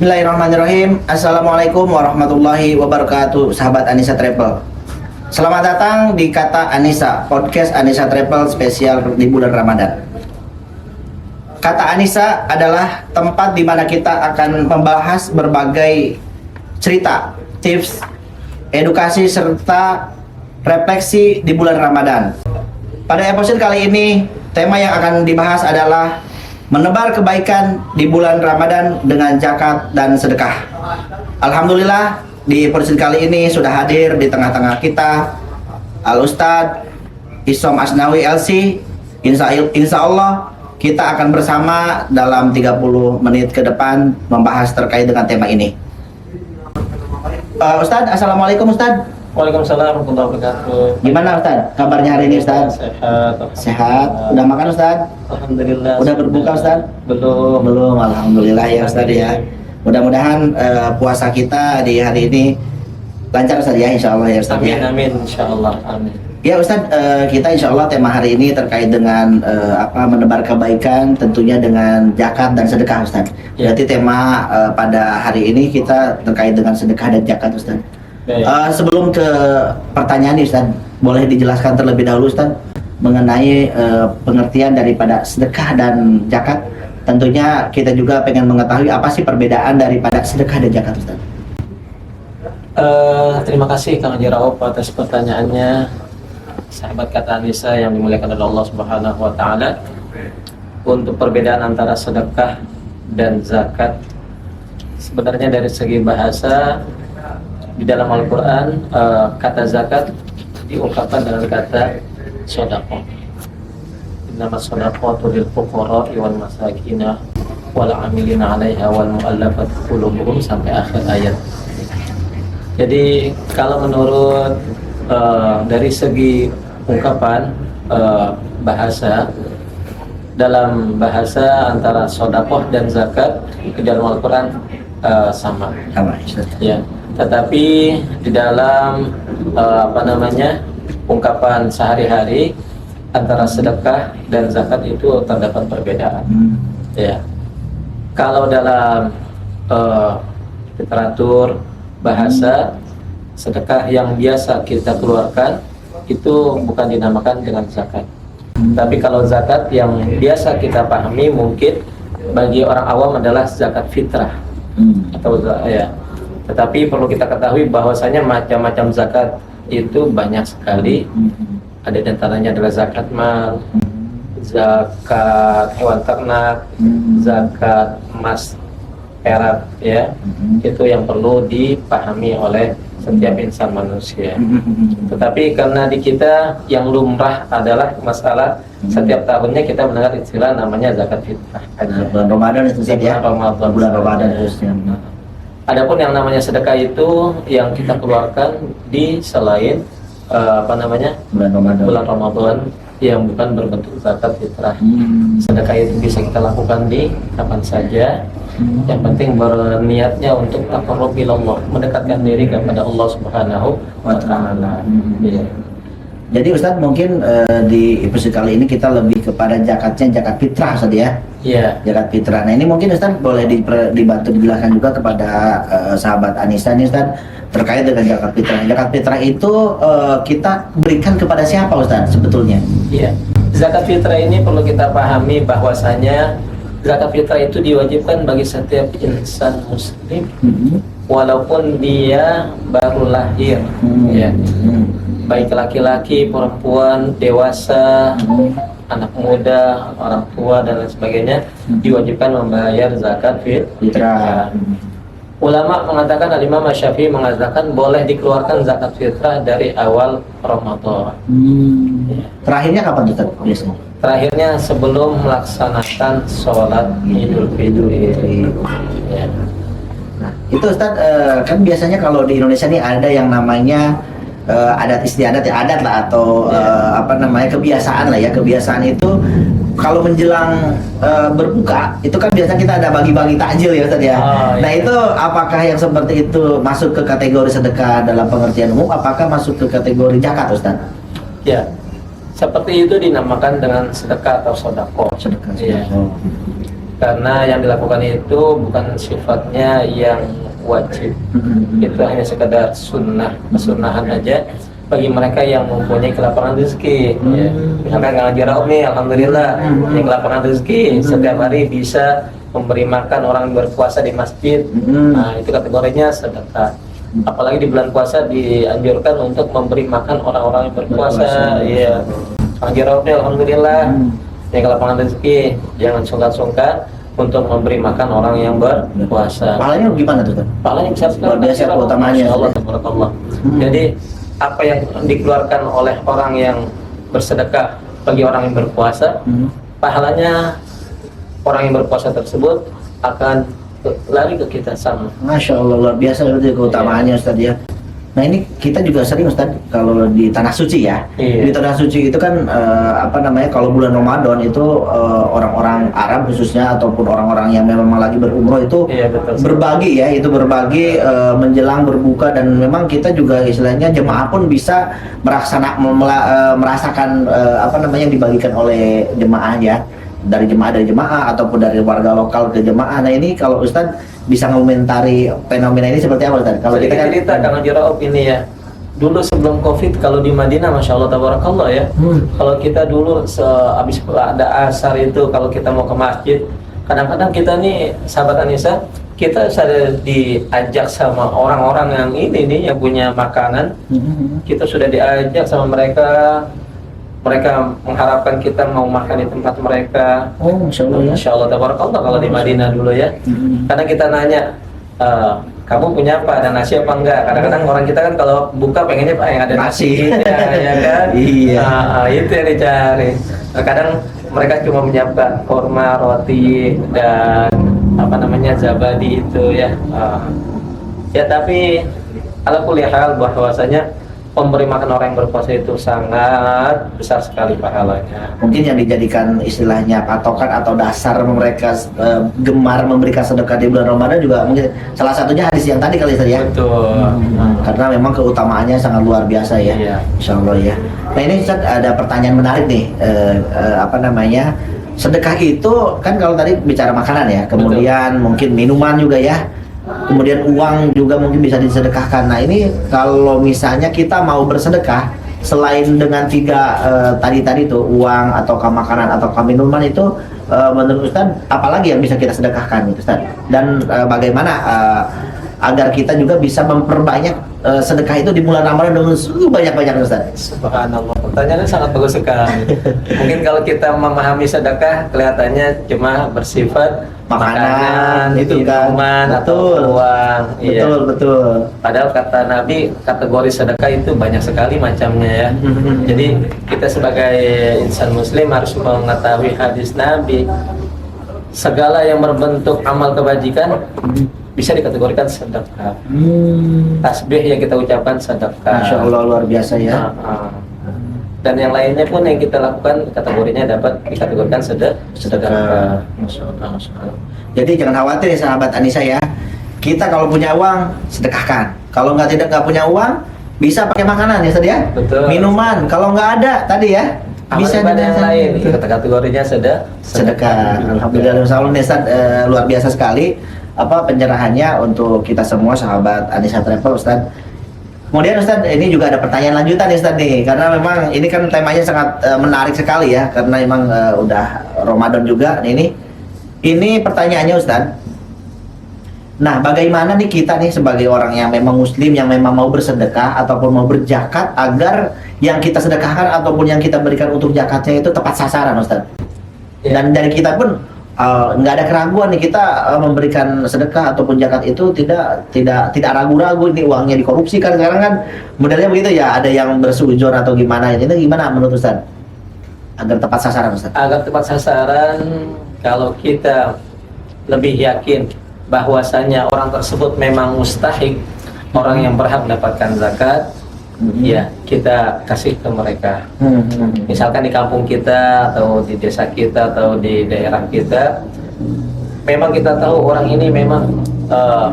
Bismillahirrahmanirrahim. Assalamualaikum warahmatullahi wabarakatuh, sahabat Anissa Travel. Selamat datang di Kata Anissa, podcast Anissa Travel spesial di bulan Ramadan. Kata Anissa adalah tempat di mana kita akan membahas berbagai cerita, tips, edukasi, serta refleksi di bulan Ramadan. Pada episode kali ini, tema yang akan dibahas adalah menebar kebaikan di bulan Ramadan dengan zakat dan sedekah. Alhamdulillah, di episode kali ini sudah hadir di tengah-tengah kita Al Ustadz Isom Asnawi LC. Insya Allah kita akan bersama dalam 30 menit ke depan membahas terkait dengan tema ini. Ustadz, Assalamualaikum Ustadz. Waalaikumsalam warahmatullahi wabarakatuh. Gimana Ustadz? Kabarnya hari ini Ustadz? Sehat. Sehat. Udah makan Ustadz? Alhamdulillah. Udah berbuka Ustadz? Belum. Alhamdulillah ya Ustadz ya. Mudah-mudahan puasa kita di hari ini lancar saja insya Allah ya Ustadz. Amin insya Allah. Amin. Ya Ustadz, kita insya Allah tema hari ini terkait dengan menebar kebaikan, tentunya dengan zakat dan sedekah Ustadz. Ya. Berarti tema pada hari ini kita terkait dengan sedekah dan zakat Ustadz. Sebelum ke pertanyaan nih Ustadz, boleh dijelaskan terlebih dahulu Ustadz mengenai pengertian daripada sedekah dan zakat. Tentunya kita juga pengen mengetahui apa sih perbedaan daripada sedekah dan zakat Ustadz. Terima kasih Kang Jiraup atas pertanyaannya, sahabat Kata Anissa yang dimuliakan oleh Allah Subhanahu wa Ta'ala. Untuk perbedaan antara sedekah dan zakat, sebenarnya dari segi bahasa, di dalam Al-Quran kata zakat diungkapkan dengan kata sodaqah. Innama sodaqatu lil fuqara'i wal masakina wal amilina 'alaiha wal mu'allafati qulubuhum sampai akhir ayat. Jadi kalau menurut dari segi ungkapan bahasa, dalam bahasa antara sodaqah dan zakat di dalam Al-Quran sama. Ya. Tetapi di dalam ungkapan sehari-hari antara sedekah dan zakat itu terdapat perbedaan. Ya. Kalau dalam literatur bahasa, sedekah yang biasa kita keluarkan itu bukan dinamakan dengan zakat. Tapi kalau zakat yang biasa kita pahami mungkin bagi orang awam adalah zakat fitrah atau ya. Tetapi perlu kita ketahui bahwasanya macam-macam zakat itu banyak sekali. Ada di antaranya adalah zakat mal, zakat hewan ternak, zakat emas, perak, ya. Itu yang perlu dipahami oleh setiap insan manusia. Tetapi karena di kita yang lumrah adalah masalah setiap tahunnya kita mendengar istilah namanya zakat fitrah. Bulan Ramadan itu ya. Bulan Ramadan khususnya. Adapun yang namanya sedekah itu yang kita keluarkan di selain bulan Ramadan yang bukan berbentuk zakat fitrah. Sedekah itu bisa kita lakukan di kapan saja. Yang penting berniatnya untuk taqarrub ilallah, mendekatkan diri kepada Allah Subhanahu wa Ta'ala. Jadi Ustadz mungkin di episode kali ini kita lebih kepada zakatnya zakat fitrah Ustadz ya. Iya. Zakat fitrah. Nah ini mungkin Ustadz boleh dibantu dijelaskan juga kepada sahabat Anissa nih Ustadz terkait dengan zakat fitrah. Zakat fitrah itu kita berikan kepada siapa Ustadz sebetulnya? Iya. Zakat fitrah ini perlu kita pahami bahwasanya zakat fitrah itu diwajibkan bagi setiap insan muslim walaupun dia baru lahir, ya. Baik laki-laki, perempuan, dewasa, anak muda, orang tua dan lain sebagainya diwajibkan membayar zakat fitrah. Ulama mengatakan, Al-Imam Syafi'i mengatakan boleh dikeluarkan zakat fitrah dari awal Ramadan. Ya. Terakhirnya kapan Ustaz biasanya? Terakhirnya sebelum melaksanakan sholat Idul Fitri. Ya. Nah, itu Ustaz kan biasanya kalau di Indonesia nih ada yang namanya adat istiadat ya, adat lah atau kebiasaan lah ya. Kebiasaan itu kalau menjelang berbuka itu kan biasanya kita ada bagi-bagi takjil ya Ustaz ya. Nah itu apakah yang seperti itu masuk ke kategori sedekah dalam pengertian umum, apakah masuk ke kategori zakat Ustaz? Ya, seperti itu dinamakan dengan sedekah atau sodako. Sedekah. Ya. karena yang dilakukan itu bukan sifatnya yang wajib, itu hanya sekedar sunnah, kesunahan aja bagi mereka yang mempunyai kelapangan rezeki. Ya. Misalkan Kang Haji Rauf nih, alhamdulillah punya kelapangan rezeki, setiap hari bisa memberi makan orang yang berpuasa di masjid. Nah, itu kategorinya sedekah. Apalagi di bulan puasa dianjurkan untuk memberi makan orang-orang yang berpuasa. Iya. Kang Haji Rauf nih, alhamdulillah punya kelapangan rezeki, jangan sungkan-sungkan untuk memberi makan orang yang berpuasa. Pahalanya gimana tuh kan? Pahalanya besar sekali. Luar biasa keutamaannya. Masya Allah, tabarakallah. Jadi apa yang dikeluarkan oleh orang yang bersedekah bagi orang yang berpuasa, pahalanya orang yang berpuasa tersebut akan lari ke kita sama. Masya Allah, luar biasa itu keutamaannya Ustaz ya. Nah ini kita juga sering Ustaz kalau di tanah suci ya. Iya. Di tanah suci itu kan kalau bulan Ramadan itu orang-orang Arab khususnya ataupun orang-orang yang memang lagi berumroh itu Iya, betul. berbagi ya, itu berbagi menjelang berbuka, dan memang kita juga istilahnya jemaah pun bisa merasakan yang dibagikan oleh jemaah ya, dari jemaah ataupun dari warga lokal ke jemaah. Nah ini kalau Ustadz bisa mengomentari fenomena ini seperti apa Ustadz? Kalau kita kan cerita Kang Haji Rauf ini ya, dulu sebelum Covid kalau di Madinah, Masya Allah tabarakallah ya, kalau kita dulu habis ada asar itu kalau kita mau ke masjid, kadang-kadang kita nih sahabat Anissa, kita sudah diajak sama orang-orang yang ini nih yang punya makanan, kita sudah diajak sama mereka mengharapkan kita mau makan di tempat mereka. oh Masya Allah ya. Masya Allah tabarakallah kalau di Madinah dulu ya. Karena kita nanya, kamu punya apa, ada nasi apa enggak? Kadang-kadang orang kita kan kalau buka pengennya Pak yang ada nasi, ya kan? Iya. Itu yang dicari. Kadang mereka cuma menyiapkan korma, roti, dan zabadi itu ya. Ya tapi ala kulli hal bahwasanya pemberi makan orang yang berpuasa itu sangat besar sekali pahalanya. Mungkin yang dijadikan istilahnya patokan atau dasar mereka gemar memberikan sedekah di bulan Ramadan juga mungkin salah satunya hadis yang tadi kali Ustaz ya. Betul. Karena memang keutamaannya sangat luar biasa ya. Iya. Insya Allah ya. Nah ini Ustaz ada pertanyaan menarik nih. Sedekah itu kan kalau tadi bicara makanan ya, kemudian mungkin minuman juga ya. Kemudian uang juga mungkin bisa disedekahkan. Nah ini kalau misalnya kita mau bersedekah selain dengan tiga tadi tuh uang atau makanan atau minuman itu menurut Ustaz apalagi yang bisa kita sedekahkan itu Ustaz? Dan bagaimana agar kita juga bisa memperbanyak sedekah itu di bulan Ramadan dengan banyak-banyak Ustaz? Subhanallah, pertanyaannya sangat bagus sekali. Mungkin kalau kita memahami sedekah kelihatannya cuma bersifat makanan itu kan, minuman atau uang. Betul. Padahal kata Nabi kategori sedekah itu banyak sekali macamnya ya. Jadi kita sebagai insan muslim harus mengetahui hadis Nabi. Segala yang berbentuk amal kebajikan bisa dikategorikan sedekah. Tasbih yang kita ucapkan sedekah. Masya Allah luar biasa ya. Dan yang lainnya pun yang kita lakukan kategorinya dapat dikategorikan sedekah. Masya Allah. Jadi jangan khawatir ya sahabat Anissa ya. Kita kalau punya uang sedekahkan. Kalau nggak punya uang bisa pakai makanan ya Ustaz ya. Betul. Minuman. Kalau nggak ada tadi ya bisa Bisa yang lain. Kategorinya sedekah. Alhamdulillah Ustaz, luar biasa sekali pencerahannya untuk kita semua sahabat Anissa Travel Ustaz. Kemudian Ustaz, ini juga ada pertanyaan lanjutan nih Ustaz nih, karena memang ini kan temanya sangat menarik sekali ya, karena memang udah Ramadan juga. Ini pertanyaannya Ustaz. Nah, bagaimana nih kita nih sebagai orang yang memang muslim, yang memang mau bersedekah ataupun mau berzakat, agar yang kita sedekahkan ataupun yang kita berikan untuk zakatnya itu tepat sasaran Ustaz. Dan dari kita pun nggak ada keraguan nih, kita memberikan sedekah ataupun zakat itu tidak ragu-ragu ini uangnya dikorupsi kan sekarang kan modelnya begitu ya, ada yang bersujon atau gimana. Ini gimana menurut Ustaz agar tepat sasaran Ustaz? Agar tepat sasaran, kalau kita lebih yakin bahwasanya orang tersebut memang mustahik, orang yang berhak mendapatkan zakat, ya kita kasih ke mereka. Misalkan di kampung kita atau di desa kita atau di daerah kita, memang kita tahu orang ini memang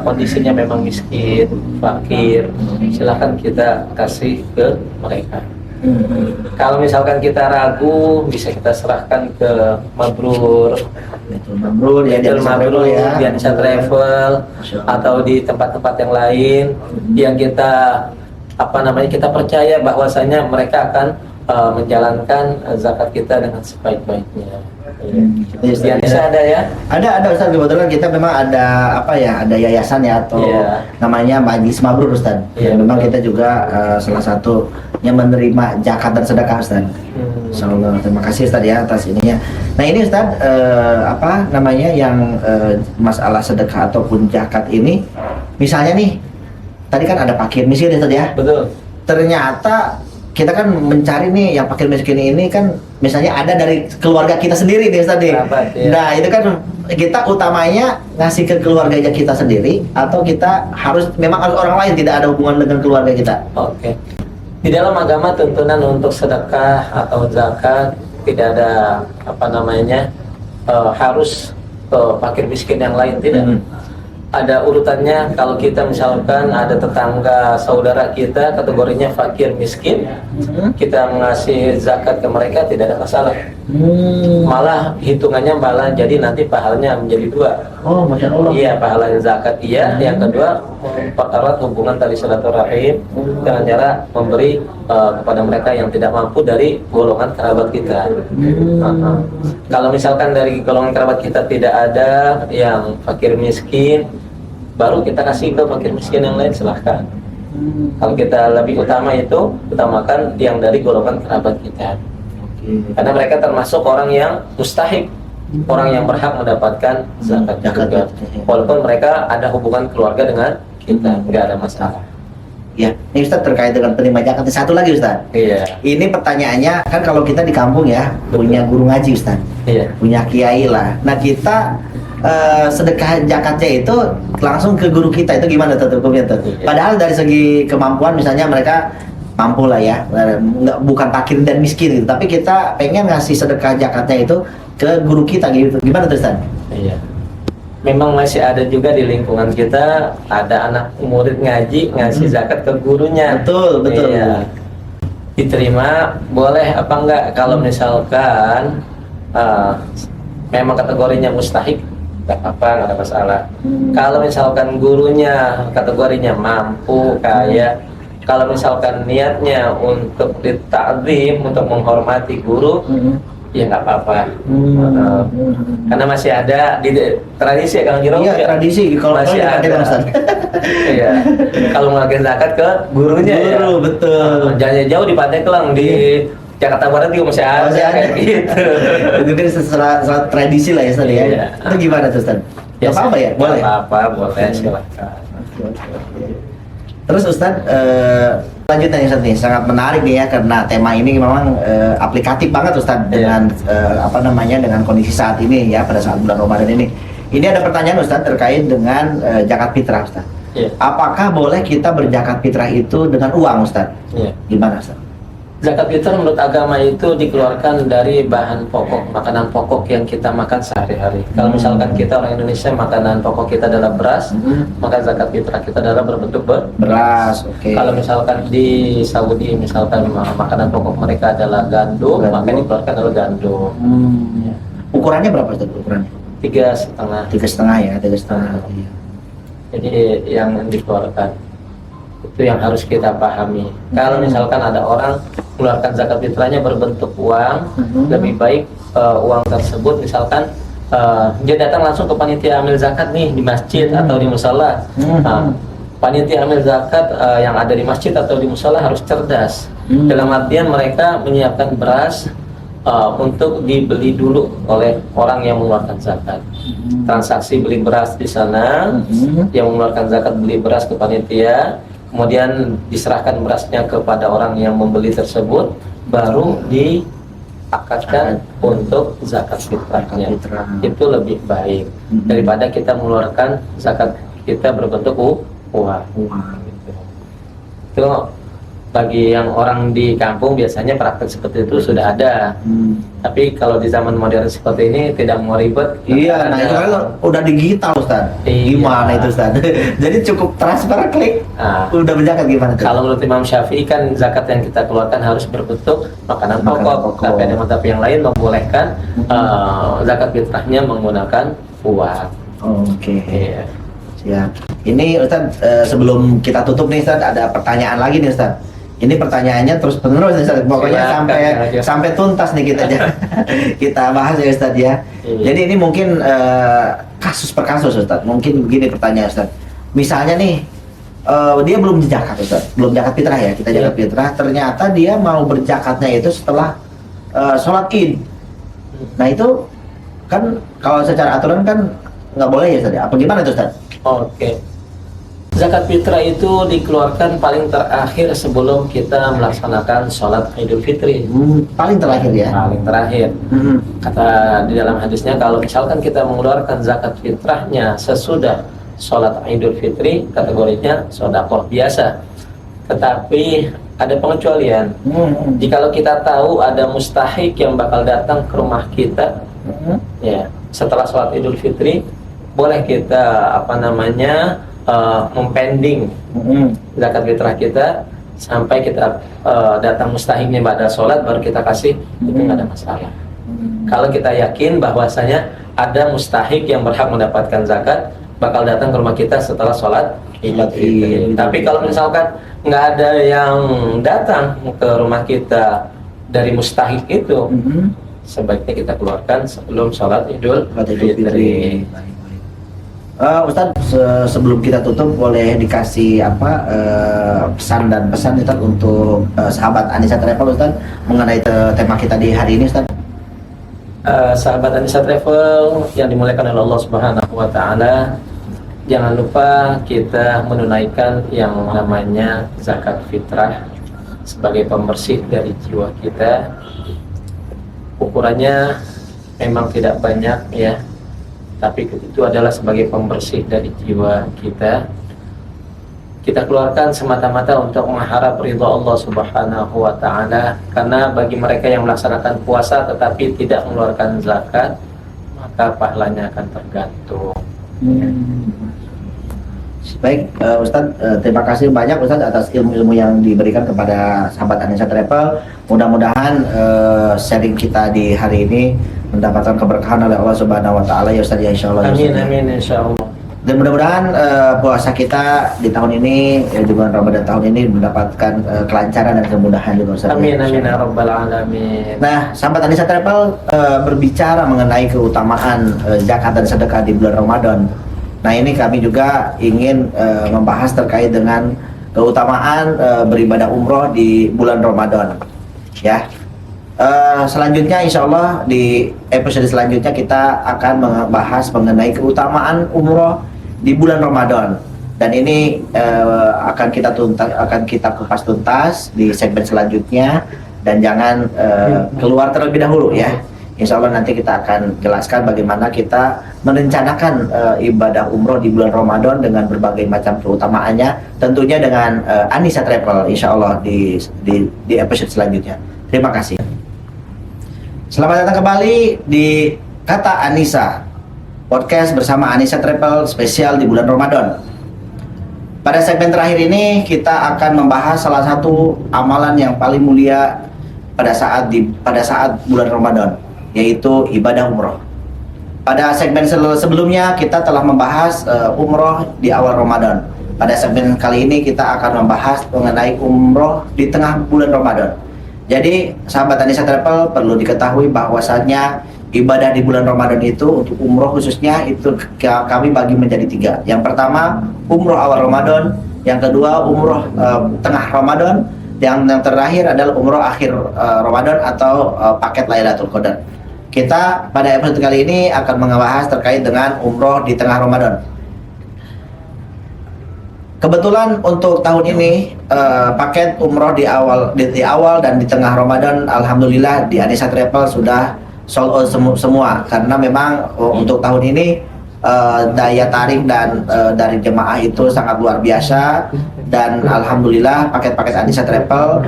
kondisinya memang miskin, fakir, silahkan kita kasih ke mereka. Kalau misalkan kita ragu, bisa kita serahkan ke Mabrur, Betul Mabrur ya, Betul Mabrur ya. di Anissa Travel Masya Allah. atau di tempat-tempat yang lain yang kita kita percaya bahwasanya mereka akan menjalankan zakat kita dengan sebaik-baiknya. Yes, Di Anissa ada ya? Ada Ustaz, kebetulan kita memang ada ada yayasan ya atau Iya. namanya Majlis Mabrur Ustaz. Iya, Dan memang betul. kita juga salah satu yang menerima zakat dan sedekah Ustaz. Insyaallah, terima kasih Ustaz ya atas ininya. Nah ini Ustaz yang masalah sedekah ataupun zakat ini, misalnya nih tadi kan ada fakir miskin ya Ustaz ya. Betul. Ternyata kita kan mencari nih yang fakir miskin ini kan misalnya ada dari keluarga kita sendiri nih Ustaz nih. Kerabat, ya. Nah itu kan kita utamanya ngasih ke keluarganya kita sendiri atau kita memang harus orang lain, tidak ada hubungan dengan keluarga kita. Oke. Di dalam agama tuntunan untuk sedekah atau zakat tidak ada harus fakir miskin yang lain, tidak. Ada urutannya. Kalau kita misalkan ada tetangga saudara kita kategorinya fakir miskin, kita ngasih zakat ke mereka tidak ada masalah. Malah hitungannya jadi nanti pahalanya menjadi 2. Oh, Masya Allah. Iya, pahala zakat iya. Yang kedua, mempererat hubungan tali silaturahim dengan cara memberi kepada mereka yang tidak mampu dari golongan kerabat kita. Kalau misalkan dari golongan kerabat kita tidak ada yang fakir miskin, baru kita kasih ke fakir miskin yang lain, silahkan. Kalau kita lebih utamakan yang dari golongan kerabat kita. Karena mereka termasuk orang yang mustahik, orang yang berhak mendapatkan zakat juga. Walaupun mereka ada hubungan keluarga dengan kita, nggak ada masalah. Ya, ini Ustaz terkait dengan penerima zakat. Satu lagi Ustaz. Iya. Ini pertanyaannya kan kalau kita di kampung ya punya guru ngaji Ustaz, Iya. punya kiai lah. Nah kita sedekah zakatnya itu langsung ke guru kita, itu gimana tuh hukumnya tuh? Iya. Padahal dari segi kemampuan misalnya mereka mampu lah ya, bukan fakir dan miskin gitu, tapi kita pengen ngasih sedekah zakatnya itu ke guru kita gitu. Gimana tuh Ustaz? Iya. Memang masih ada juga di lingkungan kita ada anak murid ngaji ngasih zakat ke gurunya. Betul. Iya. Diterima boleh apa enggak kalau misalkan memang kategorinya mustahik, nggak apa-apa, nggak ada masalah. Kalau misalkan gurunya kategorinya mampu, kaya, kalau misalkan niatnya untuk ditakdim, untuk menghormati guru, ya nggak apa-apa. Karena masih ada di tradisi ya, Kang Jiro. Iya, tradisi kalau masih ada ada. Ustaz. Iya. Kalau ngelakuin zakat ke gurunya ya. Guru, betul. Jangan jauh di Pantai Kelang, di Jakarta Barat juga masih ada, kayak gitu. Itu kan salah tradisi lah ya Ustaz ya. Iya. Itu gimana tuh Ustaz? Gak apa-apa ya? Boleh. Apa-apa, boleh, silakan. Terus Ustaz, lanjutnya Ustaz nih, sangat menarik nih ya karena tema ini memang aplikatif banget Ustaz dengan dengan kondisi saat ini ya, pada saat bulan Ramadan ini. Ini ada pertanyaan Ustaz terkait dengan zakat fitrah Ustaz. Iya. Apakah boleh kita berzakat fitrah itu dengan uang Ustaz? Iya. Gimana Ustaz? Zakat fitrah menurut agama itu dikeluarkan dari bahan pokok, makanan pokok yang kita makan sehari-hari. Kalau misalkan kita orang Indonesia, makanan pokok kita adalah beras, maka zakat fitrah kita adalah berbentuk Beras, oke. Kalau misalkan di Saudi, misalkan makanan pokok mereka adalah gandum, maka yang dikeluarkan adalah gandum. Ya. Ukurannya berapa Ustaz ukurannya? 3,5. 3,5 ya, 3,5. Iya. Jadi yang dikeluarkan itu yang harus kita pahami. Kalau misalkan ada orang mengeluarkan zakat fitrahnya berbentuk uang, lebih baik uang tersebut misalkan dia datang langsung ke panitia amil zakat nih di masjid atau di musala. Panitia amil zakat yang ada di masjid atau di musala harus cerdas. Dalam artian mereka menyiapkan beras untuk dibeli dulu oleh orang yang mengeluarkan zakat. Transaksi beli beras di sana, yang mengeluarkan zakat beli beras ke panitia, kemudian diserahkan berasnya kepada orang yang membeli tersebut, baru diakadkan untuk zakat fitrahnya. Itu lebih baik daripada kita mengeluarkan zakat kita berbentuk uang. Gitu. Itu bagi yang orang di kampung biasanya praktek seperti itu sudah ada. Tapi kalau di zaman modern seperti ini tidak mau ribet. Iya, nah itu kan udah digital Ustaz. Iya. Gimana itu Ustaz? Jadi cukup transfer klik, Nah, udah berzakat gimana tuh? kalau menurut Imam Syafi'i kan zakat yang kita keluarkan harus berbentuk makanan Makanan pokok. pokok. Tapi ada mazhab yang lain membolehkan zakat fitrahnya menggunakan uang. Oke. Iya. Ya. Ini Ustaz, sebelum kita tutup nih Ustaz, ada pertanyaan lagi nih Ustaz. Ini pertanyaannya terus penerus nih Ustaz. Pokoknya Silakan, aja. sampai tuntas nih kita kita bahas ya Ustaz ya. Iya. Jadi ini mungkin kasus per kasus Ustaz. Mungkin begini pertanyaan Ustaz. Misalnya nih dia belum zakat Ustaz, belum zakat fitrah ya, kita zakat Iya. fitrah. Ternyata dia mau berzakatnya itu setelah sholat Id. Nah itu kan kalau secara aturan kan nggak boleh ya Ustaz ya? Apa gimana tuh Ustaz? Oke. Zakat fitrah itu dikeluarkan paling terakhir sebelum kita melaksanakan sholat Idul Fitri. Paling terakhir ya? Paling terakhir. Kata di dalam hadisnya, kalau misalkan kita mengeluarkan zakat fitrahnya sesudah sholat Idul Fitri, kategorinya sedekah biasa. Tetapi ada pengecualian. Jikalau kita tahu ada mustahik yang bakal datang ke rumah kita, ya setelah sholat Idul Fitri, boleh kita mempending zakat fitrah kita sampai kita datang mustahiknya pada sholat baru kita kasih, itu nggak ada masalah. Kalau kita yakin bahwasanya ada mustahik yang berhak mendapatkan zakat bakal datang ke rumah kita setelah sholat Idul Fitri. Tapi kalau misalkan nggak ada yang datang ke rumah kita dari mustahik itu, sebaiknya kita keluarkan sebelum sholat Idul Fitri. Ustadz, sebelum kita tutup boleh dikasih pesan dan pesan Ustadz untuk sahabat Anissa Travel Ustadz mengenai tema kita di hari ini Ustadz. Sahabat Anissa Travel yang dimuliakan oleh Allah Subhanahu wa taala, jangan lupa kita menunaikan yang namanya zakat fitrah sebagai pembersih dari jiwa kita. Ukurannya memang tidak banyak ya, tapi itu adalah sebagai pembersih dari jiwa kita. Kita keluarkan semata-mata untuk mengharap ridha Allah Subhanahu wa taala, karena bagi mereka yang melaksanakan puasa tetapi tidak mengeluarkan zakat, maka pahalanya akan tergantung. Baik, Ustadz, terima kasih banyak Ustadz atas ilmu-ilmu yang diberikan kepada sahabat Anissa Travel. Mudah-mudahan sharing kita di hari ini mendapatkan keberkahan oleh Allah Subhanahu wa taala ya Ustadz ya, insyaallah. Amin amin insyaallah. Dan mudah-mudahan puasa kita di tahun ini di bulan Ramadan tahun ini mendapatkan kelancaran dan kemudahan juga Ustadz. Amin amin ya rabbal alamin. Nah, sahabat Anissa Travel berbicara mengenai keutamaan zakat dan sedekah di bulan Ramadan. Nah, ini kami juga ingin membahas terkait dengan keutamaan beribadah umroh di bulan Ramadan. Ya. Selanjutnya insya Allah di episode selanjutnya kita akan membahas mengenai keutamaan umroh di bulan Ramadan. Dan ini akan kita kupas tuntas di segmen selanjutnya, dan jangan keluar terlebih dahulu ya. Insya Allah nanti kita akan jelaskan bagaimana kita merencanakan ibadah umroh di bulan Ramadan dengan berbagai macam keutamaannya, tentunya dengan Anissa Travel insya Allah di episode selanjutnya. Terima kasih. Selamat datang kembali di Kata Anissa, podcast bersama Anissa Travel spesial di bulan Ramadan. Pada segmen terakhir ini kita akan membahas salah satu amalan yang paling mulia pada saat bulan Ramadan, yaitu ibadah umroh. Pada segmen sebelumnya kita telah membahas umroh di awal Ramadan. Pada segmen kali ini kita akan membahas mengenai umroh di tengah bulan Ramadan. Jadi sahabat Anissa Travel perlu diketahui bahwasannya ibadah di bulan Ramadan itu untuk umroh khususnya itu kami bagi menjadi 3. Yang pertama umroh awal Ramadan, yang kedua umroh tengah Ramadan, yang terakhir adalah umroh akhir Ramadan atau paket Lailatul Qadar. Kita pada episode kali ini akan membahas terkait dengan umroh di tengah Ramadan. Kebetulan untuk tahun ini paket umroh di awal dan di tengah Ramadan alhamdulillah di Anissa Travel sudah sold out semua, karena memang untuk tahun ini daya tarik dan dari jemaah itu sangat luar biasa, dan alhamdulillah paket-paket Anissa Travel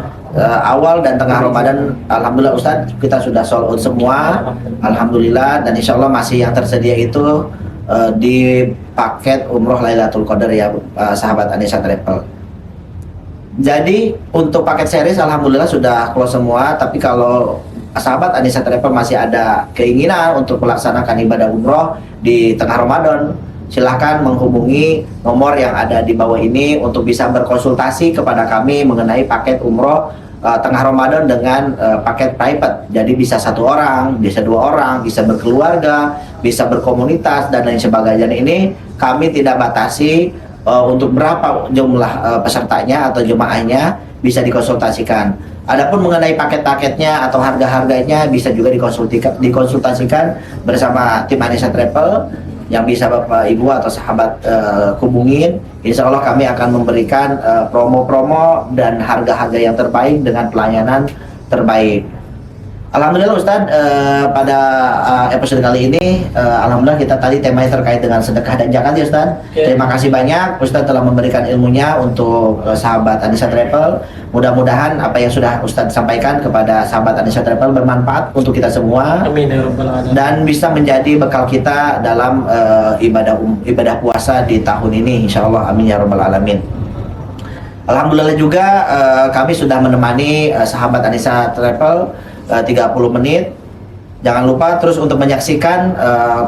awal dan tengah Ramadan alhamdulillah Ustadz kita sudah sold out semua, alhamdulillah, dan insya Allah masih yang tersedia itu di paket umroh Lailatul Qadar ya sahabat Anissa Travel. Jadi untuk paket series alhamdulillah sudah close semua, tapi kalau sahabat Anissa Travel masih ada keinginan untuk melaksanakan ibadah umroh di tengah Ramadan, silahkan menghubungi nomor yang ada di bawah ini untuk bisa berkonsultasi kepada kami mengenai paket umroh tengah Ramadan dengan paket private. Jadi bisa 1 orang, bisa 2 orang, bisa berkeluarga, bisa berkomunitas dan lain sebagainya. Ini kami tidak batasi untuk berapa jumlah pesertanya atau jemaahnya, bisa dikonsultasikan. Adapun mengenai paket-paketnya atau harga-harganya bisa juga dikonsultasikan bersama tim Anissa Travel yang bisa Bapak Ibu atau sahabat hubungin. Insya Allah kami akan memberikan promo-promo dan harga-harga yang terbaik dengan pelayanan terbaik. Alhamdulillah Ustadz, pada episode kali ini alhamdulillah kita tadi temanya terkait dengan sedekah dan zakat ya Ustadz. Terima kasih banyak Ustadz telah memberikan ilmunya untuk sahabat Anissa Travel. Mudah-mudahan apa yang sudah Ustadz sampaikan kepada sahabat Anissa Travel bermanfaat untuk kita semua. Amin ya rabbal alamin. Dan bisa menjadi bekal kita dalam ibadah puasa di tahun ini insya Allah, amin ya rabbal alamin. Alhamdulillah juga kami sudah menemani sahabat Anissa Travel 30 menit. Jangan lupa terus untuk menyaksikan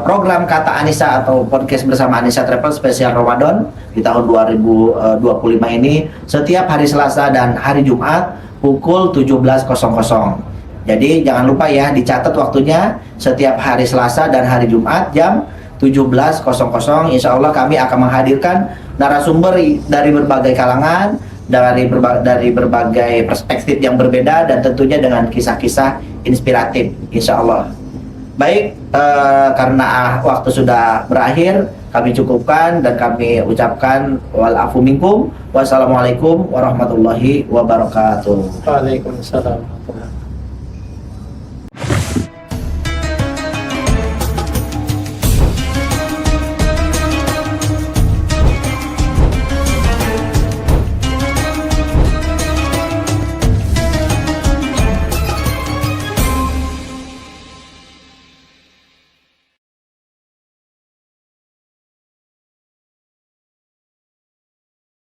program Kata Anissa atau podcast bersama Anissa Travel spesial Ramadan di tahun 2025 ini setiap hari Selasa dan hari Jumat pukul 17.00. Jadi jangan lupa ya, dicatat waktunya setiap hari Selasa dan hari Jumat jam 17.00. Insya Allah kami akan menghadirkan narasumber dari berbagai kalangan, dari berbagai perspektif yang berbeda, dan tentunya dengan kisah-kisah inspiratif insya Allah. Baik, karena waktu sudah berakhir, kami cukupkan dan kami ucapkan wal afu minkum. Wassalamualaikum warahmatullahi wabarakatuh. Waalaikumsalam warahmatullahi wabarakatuh.